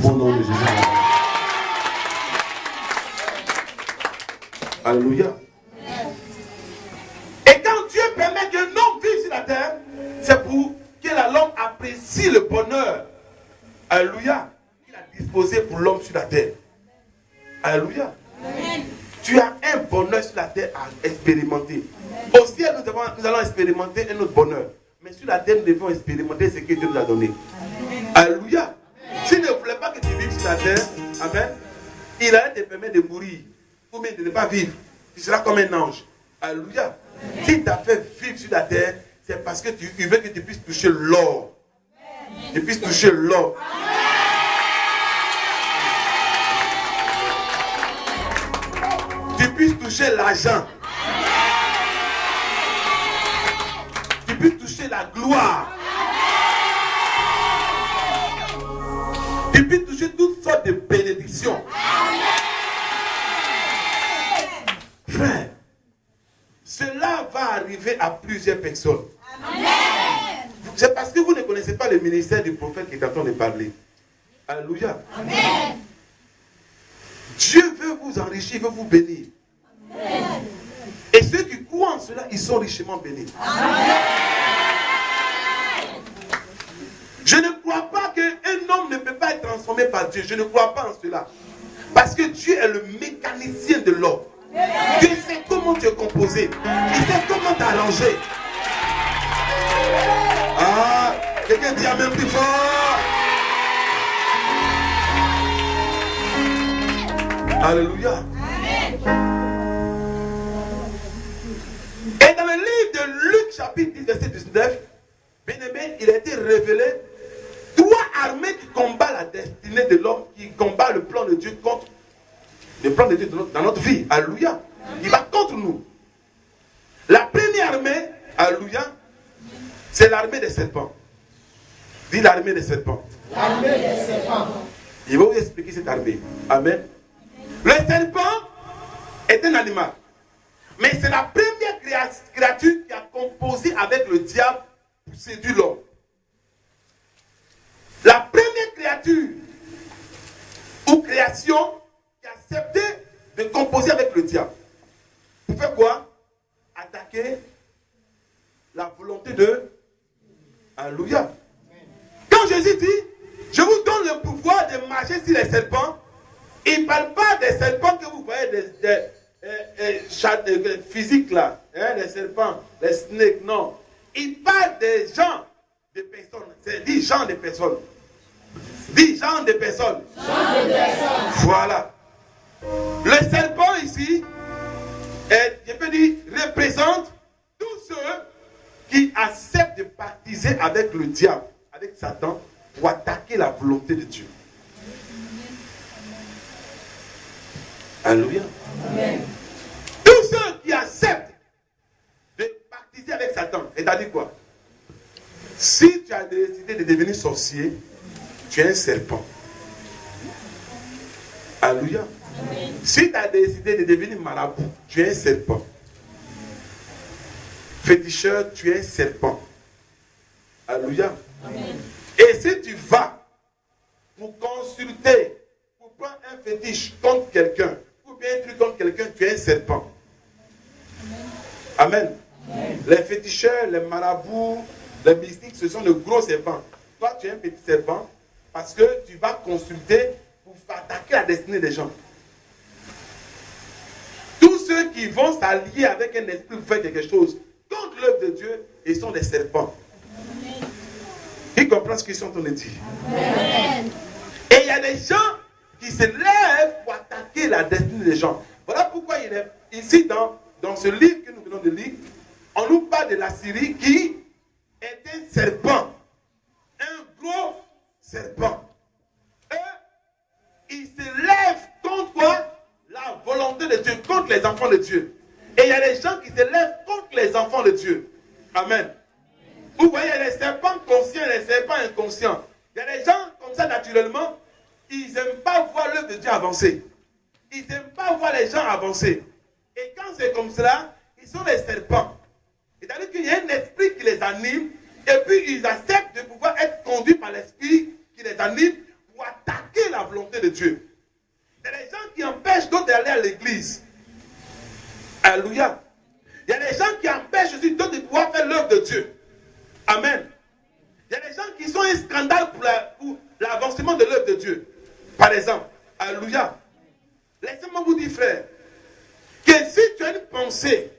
bon nom de Jésus. Alléluia. Et quand Dieu permet que l'homme vive sur la terre, c'est pour que l'homme apprécie le bonheur. Alléluia. Qu'il a disposé pour l'homme sur la terre. Alléluia. Amen. Tu as un bonheur sur la terre à expérimenter. Au ciel, nous allons expérimenter un autre bonheur. Mais sur la terre, nous devons expérimenter ce que Dieu nous a donné. Amen. Alléluia. S'il ne voulait pas que tu vives sur la terre, amen, il allait te permettre de mourir. Ou bien de ne pas vivre. Tu seras comme un ange. Alléluia. S'il t'a fait vivre sur la terre, c'est parce que tu veux que tu puisses toucher l'or. Tu puisses toucher l'or. Tu puisses toucher l'argent. Tu puisses toucher la gloire. Tu puisses toucher toutes sortes de bénédictions. Frère, cela va arriver à plusieurs personnes. C'est parce que vous ne connaissez pas le ministère du prophète qui est en train de parler. Alléluia. Amen. Dieu veut vous enrichir, veut vous bénir. Amen. Et ceux qui croient en cela, ils sont richement bénis. Amen. Je ne crois pas qu'un homme ne peut pas être transformé par Dieu. Je ne crois pas en cela. Parce que Dieu est le mécanicien de l'homme. Dieu sait comment tu es composé. Il sait comment t'arranger. Ah, quelqu'un dit amen plus fort. Alléluia. Et dans le livre de Luc, chapitre 10, verset 19, bien-aimé, il a été révélé trois armées qui combattent la destinée de l'homme, qui combattent le plan de Dieu contre le plan de Dieu dans notre vie. Alléluia. Il va contre nous. La première armée, alléluia, c'est l'armée des serpents. Dis l'armée des serpents. L'armée des serpents. Il va vous expliquer cette armée. Amen. Le serpent est un animal. Mais c'est la première créature qui a composé avec le diable pour séduire l'homme. La première créature ou création qui a accepté de composer avec le diable. Pour faire quoi? Attaquer la volonté de... Alléluia. Quand Jésus dit, je vous donne le pouvoir de marcher sur les serpents, il ne parle pas des serpents que vous voyez, des physiques là, hein, les serpents, les snakes, non. Il parle des gens, des personnes. C'est dit gens de personnes. Dit gens de personnes. Gens de personnes. Voilà. Le serpent ici, je peux dire, représente tous ceux qui acceptent de baptiser avec le diable, avec Satan, pour attaquer la volonté de Dieu. Alléluia. Amen. Tous ceux qui acceptent de baptiser avec Satan, c'est-à-dire quoi? Si tu as décidé de devenir sorcier, tu es un serpent. Alléluia. Amen. Si tu as décidé de devenir marabout, tu es un serpent. Féticheur, tu es un serpent. Alléluia. Amen. Et si tu vas pour consulter, pour prendre un fétiche contre quelqu'un, ou bien un truc contre quelqu'un, tu es un serpent. Amen. Amen. Les féticheurs, les marabouts, les mystiques, ce sont de gros serpents. Toi, tu es un petit serpent parce que tu vas consulter pour attaquer la destinée des gens. Tous ceux qui vont s'allier avec un esprit pour faire quelque chose contre l'œuvre de Dieu, ils sont des serpents. Amen. Ils comprennent ce qu'ils sont en train de dire. Amen. Et il y a des gens qui se lèvent pour attaquer la destinée des gens. Voilà pourquoi il est ici dans ce livre que nous venons de lire, on nous parle de la Syrie qui est un serpent. Un gros serpent. Et il se lève contre quoi? La volonté de Dieu, contre les enfants de Dieu. Et il y a des gens qui se lèvent contre les enfants de Dieu. Amen. Vous voyez les serpents conscients et les serpents inconscients. Il y a des gens comme ça naturellement, ils n'aiment pas voir l'œuvre de Dieu avancer. Ils n'aiment pas voir les gens avancer. Et quand c'est comme cela, ils sont les serpents. C'est-à-dire qu'il y a un esprit qui les anime, et puis ils acceptent de pouvoir être conduits par l'esprit qui les anime pour attaquer la de Dieu. Il y a des gens qui empêchent d'autres d'aller à l'église. Alléluia. Il y a des gens qui empêchent aussi d'autres de pouvoir faire l'œuvre de Dieu. Amen. Il y a des gens qui sont un scandale pour l'avancement de l'œuvre de Dieu. Par exemple, alléluia. Laissez-moi vous dire, frère, que si tu as une pensée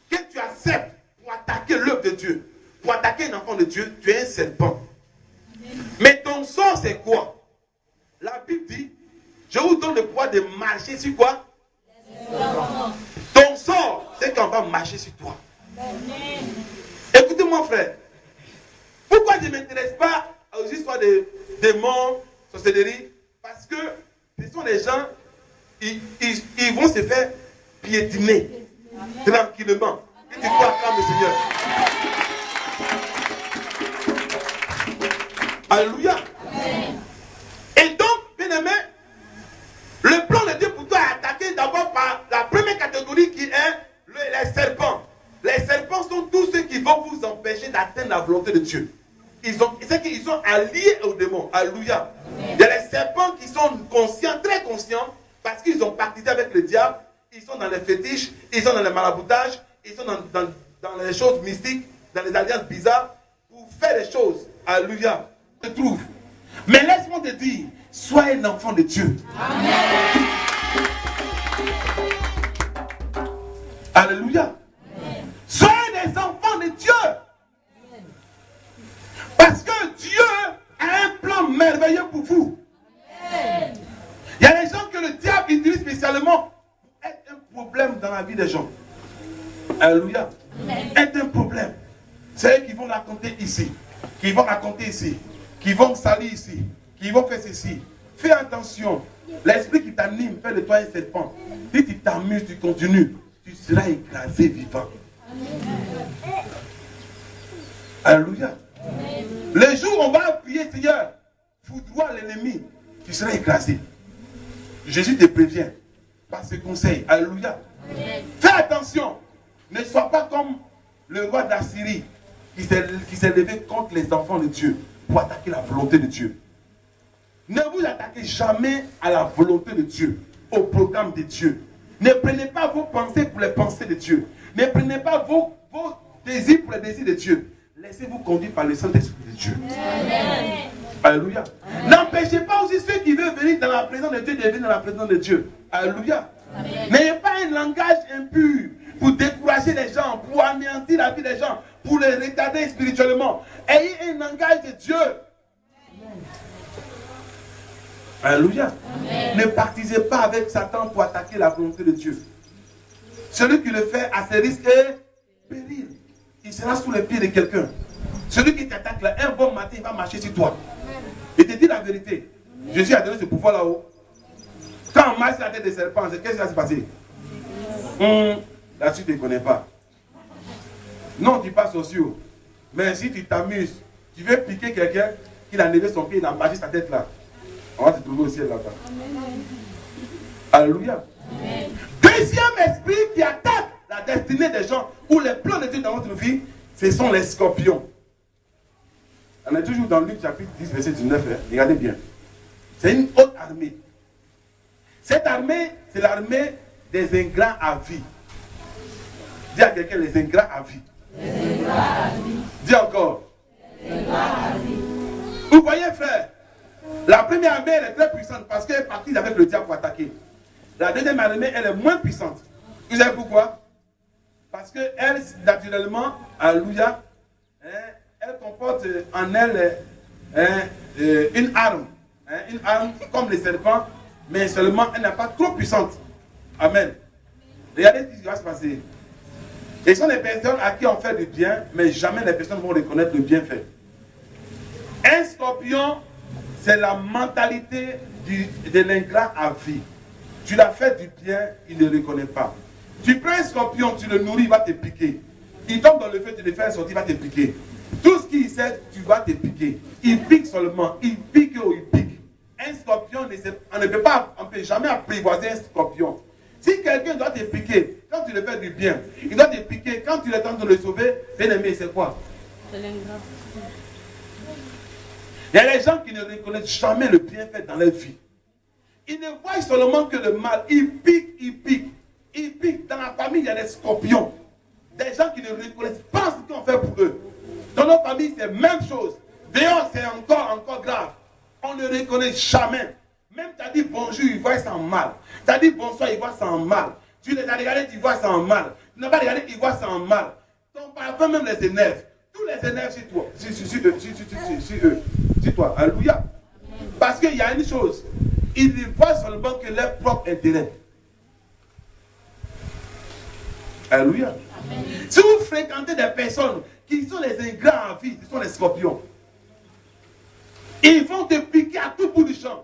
que tu acceptes pour attaquer l'œuvre de Dieu, pour attaquer un enfant de Dieu, tu es un serpent. Mais ton sort, c'est quoi? La Bible dit, je vous donne le pouvoir de marcher sur quoi? Ton sort, c'est qu'on va marcher sur toi. Écoutez-moi, frère. Pourquoi je ne m'intéresse pas aux histoires de démons, sorcellerie? Parce que ce sont des gens, ils vont se faire piétiner tranquillement. Et tu dois acclamer le Seigneur. Alléluia. Et donc, bien aimé, le plan de Dieu pour toi est attaqué d'abord par la première catégorie qui est les serpents. Les serpents sont tous ceux qui vont vous empêcher d'atteindre la volonté de Dieu. C'est qu'ils sont alliés aux démons. Alléluia. Il y a les serpents qui sont conscients, très conscients, parce qu'ils ont participé avec le diable. Ils sont dans les fétiches, ils sont dans les maraboutages, ils sont dans les choses mystiques, dans les alliances bizarres, pour faire les choses. Alléluia. Je trouve. Mais laisse-moi te dire, sois un enfant de Dieu. Amen. Alléluia. Soyez des enfants de Dieu. Parce que Dieu a un plan merveilleux pour vous. Il y a des gens que le diable utilise spécialement pour être un problème dans la vie des gens. Alléluia. Être un problème. C'est eux qui vont raconter ici, qui vont raconter ici, qui vont salir ici, qui vont faire ceci. Fais attention. L'esprit qui t'anime fait de toi un serpent. Si tu t'amuses, tu continues, tu seras écrasé vivant. Alléluia. Le jour où on va appuyer, Seigneur, foudroie l'ennemi, tu seras écrasé. Jésus te prévient par ce conseil. Alléluia. Fais attention. Ne sois pas comme le roi d'Assyrie qui s'est levé contre les enfants de Dieu pour attaquer la volonté de Dieu. Ne vous attaquez jamais à la volonté de Dieu, au programme de Dieu. Ne prenez pas vos pensées pour les pensées de Dieu. Ne prenez pas vos désirs pour les désirs de Dieu. Laissez-vous conduire par le Saint-Esprit de Dieu. Amen. Alléluia. N'empêchez pas aussi ceux qui veulent venir dans la présence de Dieu de venir dans la présence de Dieu. Alléluia. N'ayez pas un langage impur pour décourager les gens, pour anéantir la vie des gens, pour les retarder spirituellement. Ayez un langage de Dieu. Alléluia. Ne partisez pas avec Satan pour attaquer la volonté de Dieu. Celui qui le fait à ses risques et périls. Il sera sous les pieds de quelqu'un. Celui qui t'attaque là, un bon matin, il va marcher sur toi. Et te dit la vérité. Jésus a donné ce pouvoir là-haut. Quand on marche sur la tête des serpents, qu'est-ce qui va se passer? Là-dessus, tu ne connais pas. Non, tu passes sociaux. Mais si tu t'amuses, tu veux piquer quelqu'un, il a levé son pied, il a marché sa tête là. On va te trouver au ciel là-bas. Alléluia. Deuxième esprit qui attaque la destinée des gens ou les plans de Dieu dans votre vie, ce sont les scorpions. On est toujours dans Luc chapitre 10, verset 19. Regardez bien. C'est une autre armée. Cette armée, c'est l'armée des ingrats à vie. Dis à quelqu'un, les ingrats à vie. Les ingrats à vie. Dis encore. Les ingrats à vie. Vous voyez, frère, la première armée, elle est très puissante parce qu'elle est partie avec le diable pour attaquer. La deuxième armée, elle est moins puissante. Vous savez pourquoi? Parce qu'elle, naturellement, alléluia, elle comporte en elle une arme comme les serpents, mais seulement elle n'est pas trop puissante. Amen. Regardez ce qui va se passer. Et ce sont des personnes à qui on fait du bien, mais jamais les personnes vont reconnaître le bienfait. Un scorpion, c'est la mentalité de l'ingrat à vie. Tu l'as fait du bien, il ne le reconnaît pas. Tu prends un scorpion, tu le nourris, il va te piquer. Il tombe dans le feu, tu le fais sortir, il va te piquer. Tout ce qu'il sait, tu vas te piquer. Il pique seulement, il pique ou il pique. Un scorpion, on ne peut jamais apprivoiser un scorpion. Si quelqu'un doit te piquer, quand tu le fais du bien, il doit te piquer, quand tu le tentes de le sauver, bien aimé, c'est quoi? C'est l'ingrat. Il y a des gens qui ne reconnaissent jamais le bienfait dans leur vie. Ils ne voient seulement que le mal. Ils piquent, ils piquent. Ils piquent. Dans la famille, il y a des scorpions. Des gens qui ne reconnaissent pas ce qu'on fait pour eux. Dans nos familles, c'est la même chose. Dehors, c'est encore grave. On ne reconnaît jamais. Même tu as dit bonjour, ils voient ça en mal. Tu as dit bonsoir, ils voient ça en mal. Tu les as regardés, tu vois ça en mal. Tu n'as pas regardé, ils voient ça en mal. Ton parfum même les énerve. Tous les énerves sur toi. Sur toi. Alléluia. Parce qu'il y a une chose. Ils ne voient seulement que leur propre intérêt. Alléluia. Si vous fréquentez des personnes qui sont les ingrats en vie, ce sont les scorpions. Ils vont te piquer à tout bout du champ.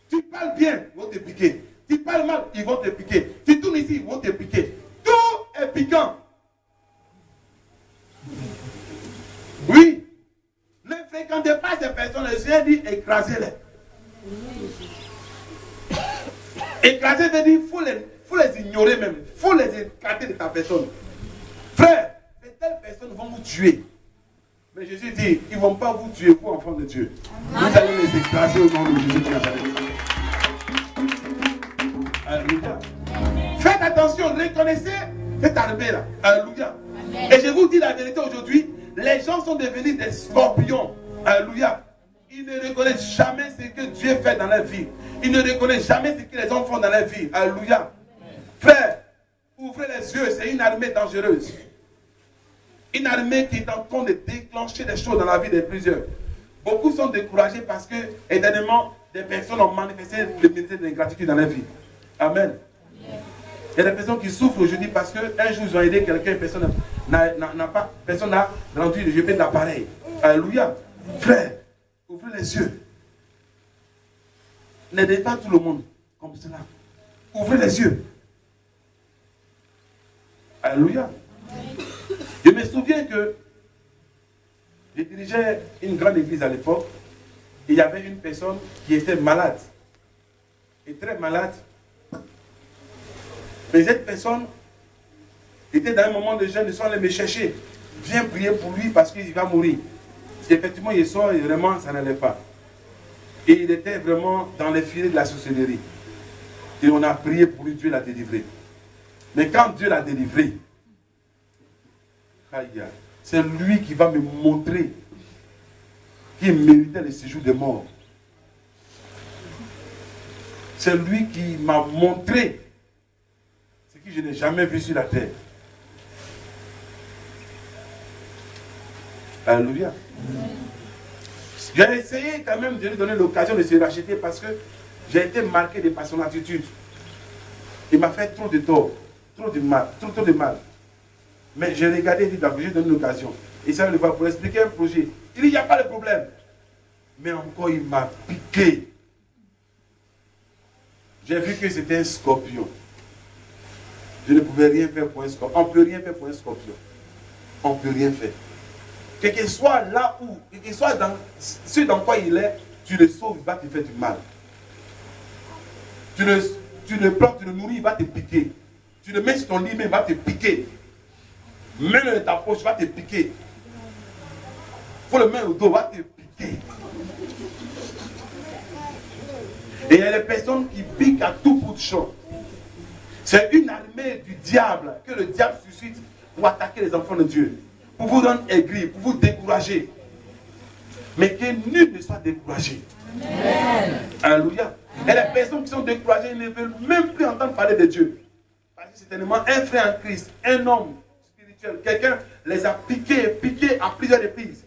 Tu parles bien, ils vont te piquer. Tu parles mal, ils vont te piquer. Tu tournes ici, ils vont te piquer. Tout est piquant. Oui. Ne fréquentez pas ces personnes. Le Seigneur dit écrasez-les. Écraser veut dire qu'il faut les ignorer même. Il faut les écarter de ta personne. Frère, ces telles personnes vont vous tuer. Mais Jésus dit, ils ne vont pas vous tuer, vous enfants de Dieu. Vous allez les écraser au nom de Jésus de Nazareth. Alléluia. Faites attention, reconnaissez cette armée-là. Alléluia. Et je vous dis la vérité aujourd'hui, les gens sont devenus des scorpions. Alléluia. Ils ne reconnaissent jamais ce que Dieu fait dans leur vie. Ils ne reconnaissent jamais ce que les hommes font dans leur vie. Alléluia. Frère, ouvrez les yeux, c'est une armée dangereuse. Une armée qui est en train de déclencher des choses dans la vie de plusieurs. Beaucoup sont découragés parce que, éternellement, des personnes ont manifesté le ministère de l'ingratitude dans leur vie. Amen. Il y a des personnes qui souffrent aujourd'hui parce qu'un jour ils ont aidé quelqu'un, personne n'a rendu le GP d'appareil. Alléluia. Frère, ouvrez les yeux. N'aidez pas tout le monde comme cela. Ouvrez les yeux. Alléluia. Je me souviens que je dirigeais une grande église à l'époque et il y avait une personne qui était malade. Et très malade. Mais cette personne était dans un moment de jeûne, ils sont allés me chercher. Viens prier pour lui parce qu'il va mourir. Et effectivement, il sort et vraiment, ça n'allait pas. Et il était vraiment dans les filets de la sorcellerie. Et on a prié pour lui, Dieu l'a délivré. Mais quand Dieu l'a délivré, c'est lui qui va me montrer qu'il méritait le séjour des morts. C'est lui qui m'a montré ce que je n'ai jamais vu sur la terre. Alléluia. J'ai essayé quand même de lui donner l'occasion de se racheter parce que j'ai été marqué par son attitude. Il m'a fait trop de tort, trop de mal. Mais j'ai regardé et dit, donc j'ai donné l'occasion. Et ça le voir pour expliquer un projet. Il dit, il n'y a pas de problème. Mais encore, il m'a piqué. J'ai vu que c'était un scorpion. Je ne pouvais rien faire pour un scorpion. On ne peut rien faire pour un scorpion. On ne peut rien faire. Quel que soit là où, quel que soit dans ce dans quoi il est, tu le sauves, il va te faire du mal. Tu le plantes, tu le nourris, il va te piquer. Tu le mets sur ton lit, mais il va te piquer. Mets-le dans ta poche, il va te piquer. Il faut le mettre au dos, il va te piquer. Et il y a des personnes qui piquent à tout bout de champ. C'est une armée du diable que le diable suscite pour attaquer les enfants de Dieu. Pour vous rendre aigris, pour vous décourager. Mais que nul ne soit découragé. Amen. Alléluia. Et les personnes qui sont découragées ne veulent même plus entendre parler de Dieu. Parce que c'est tellement un frère en Christ, un homme spirituel. Quelqu'un les a piqués à plusieurs reprises.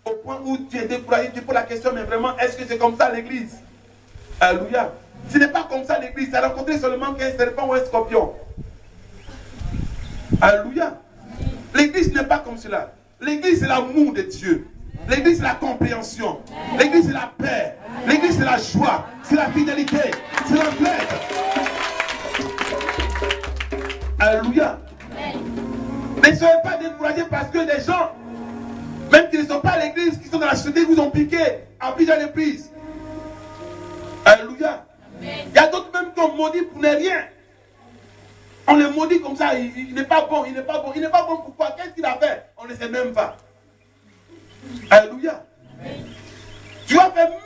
Au point où tu es découragé, tu poses la question, mais vraiment, est-ce que c'est comme ça l'église? Alléluia. Ce n'est pas comme ça l'église. Ça a rencontré seulement qu'un serpent ou un scorpion. Alléluia. L'église n'est pas comme cela. L'église, c'est l'amour de Dieu. L'église, c'est la compréhension. L'église, c'est la paix. L'église, c'est la joie. C'est la fidélité. C'est l'entraide. Alléluia. Ne soyez pas découragés parce que des gens, même qui ne sont pas à l'église, qui sont dans la société, vous ont piqué à plusieurs reprises. Alléluia. Il y a d'autres même qui ont maudit pour ne rien. On le maudit comme ça, il n'est pas bon, il n'est pas bon. Il n'est pas bon pourquoi? Qu'est-ce qu'il a fait? On ne sait même pas. Alléluia. Tu vas faire 1000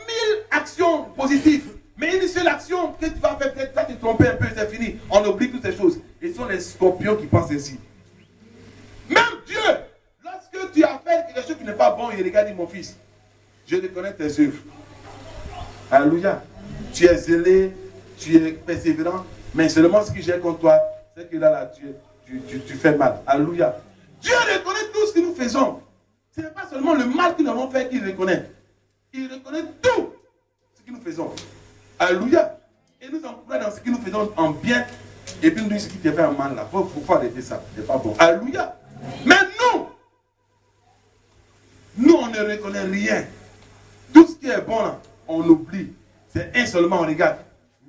actions positives. Mais une seule action que tu vas faire, peut-être ça te tromper un peu, c'est fini. On oublie toutes ces choses. Et ce sont les scorpions qui pensent ainsi. Même Dieu, lorsque tu as fait quelque chose qui n'est pas bon, il regarde, dit, mon fils, je reconnais tes œuvres. Alléluia. Tu es zélé, tu es persévérant, mais seulement ce que j'ai contre toi, c'est que là, tu fais mal. Alléluia. Dieu reconnaît tout ce que nous faisons. Ce n'est pas seulement le mal que nous avons fait qu'il reconnaît. Il reconnaît tout ce que nous faisons. Alléluia. Et nous encourageons dans ce que nous faisons en bien. Et puis nous disons ce qui te fait en mal là. Il faut arrêter ça. Ce n'est pas bon. Alléluia. Mais nous on ne reconnaît rien. Tout ce qui est bon là, on oublie. C'est un seulement on regarde.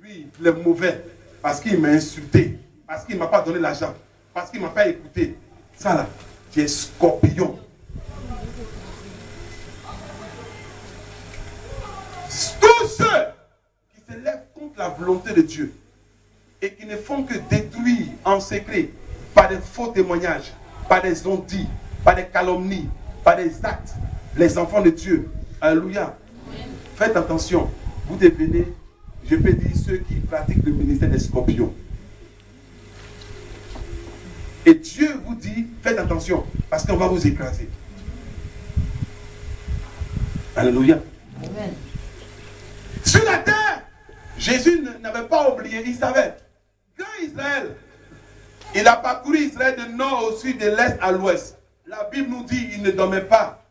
Oui, il est mauvais. Parce qu'il m'a insulté. Parce qu'il ne m'a pas donné l'argent. Parce qu'il ne m'a pas écouté. Ça là, tu es scorpion. Tous ceux qui se lèvent contre la volonté de Dieu et qui ne font que détruire en secret par des faux témoignages, par des ondits, par des calomnies, par des actes, les enfants de Dieu. Alléluia. Faites attention. Vous devenez, je peux dire, ceux qui pratiquent le ministère des scorpions. Et Dieu vous dit, faites attention, parce qu'on va vous écraser. Alléluia. Amen. Sur la terre, Jésus n'avait pas oublié, il savait. Quand Israël, il a parcouru Israël de nord au sud, de l'est à l'ouest. La Bible nous dit qu'il ne dormait pas.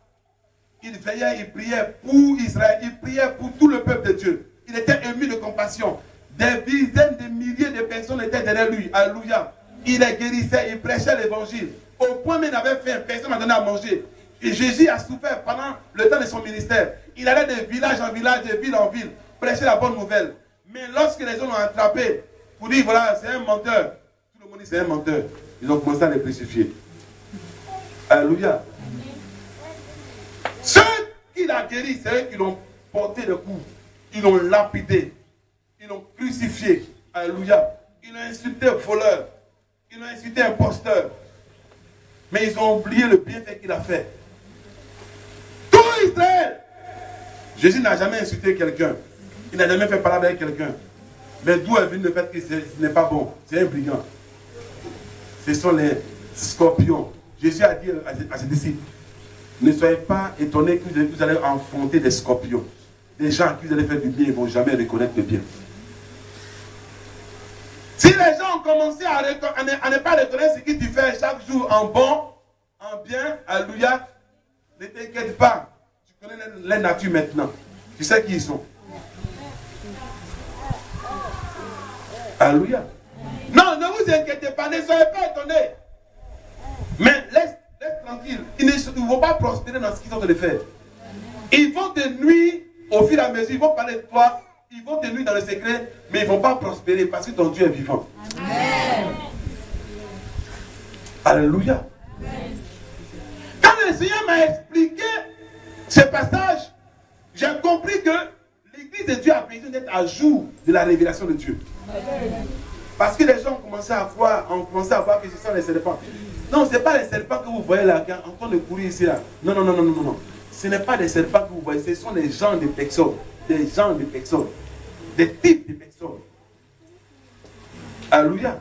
Il veillait, il priait pour Israël, il priait pour tout le peuple de Dieu. Il était ému de compassion. Des dizaines de milliers de personnes étaient derrière lui. Alléluia. Il les guérissait, il prêchait l'évangile. Au point où il avait faim, personne n'a donné à manger. Et Jésus a souffert pendant le temps de son ministère. Il allait de village en village, de ville en ville, prêcher la bonne nouvelle. Mais lorsque les gens l'ont attrapé, pour dire voilà, c'est un menteur. Tout le monde dit c'est un menteur. Ils ont commencé à les crucifier. Alléluia. Ceux qu'il a guéris, c'est eux qui l'ont porté de coups. Ils l'ont lapidé. Ils l'ont crucifié. Alléluia. Ils l'ont insulté voleur. Ils l'ont insulté imposteur. Mais ils ont oublié le bienfait qu'il a fait. Tout Israël. Jésus n'a jamais insulté quelqu'un. Il n'a jamais fait parler avec quelqu'un. Mais d'où est venu le fait que ce n'est pas bon? C'est un brigand. Ce sont les scorpions. Jésus a dit à ses disciples, ne soyez pas étonnés que vous allez enfanter des scorpions. Des gens à qui vous allez faire du bien, ils ne vont jamais reconnaître le bien. Si les gens ont commencé à ne pas reconnaître ce que tu fais chaque jour en bon, en bien, alléluia, ne t'inquiète pas. Tu connais les natures maintenant. Tu sais qui ils sont. Alléluia. Non, ne vous inquiétez pas, ne soyez pas étonnés. Mais laisse tranquille. Ils ne vont pas prospérer dans ce qu'ils ont de faire. Ils vont te nuire au fur et à mesure. Ils vont parler de toi. Ils vont te nuire dans le secret. Mais ils ne vont pas prospérer parce que ton Dieu est vivant. Amen. Alléluia. Amen. Quand le Seigneur m'a expliqué ce passage, j'ai compris que l'église de Dieu a besoin d'être à jour de la révélation de Dieu. Amen. Parce que les gens ont commencé à voir que ce sont les serpents. Non, ce n'est pas les serpents que vous voyez là, en train de courir ici là. Non, non, non, non, non, non. Ce n'est pas des serpents que vous voyez, ce sont des gens de personnes. Des gens de personnes. Des types de personnes. Alléluia.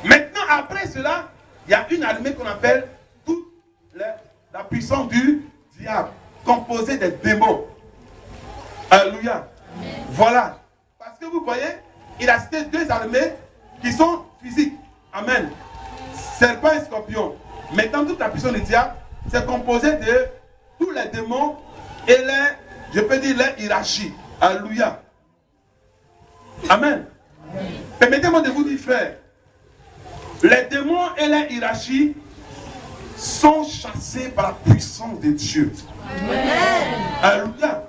Maintenant, après cela, il y a une armée qu'on appelle toute la puissance du diable, composée des démons. Alléluia. Voilà. Parce que vous voyez, il a cité deux armées qui sont physiques. Amen. Serpent et scorpion. Maintenant, toute la puissance du diable, c'est composé de tous les démons et je peux dire, les hiérarchies. Alléluia. Amen. Permettez-moi de vous dire, frère, les démons et les hiérarchies sont chassés par la puissance de Dieu. Amen. Alléluia.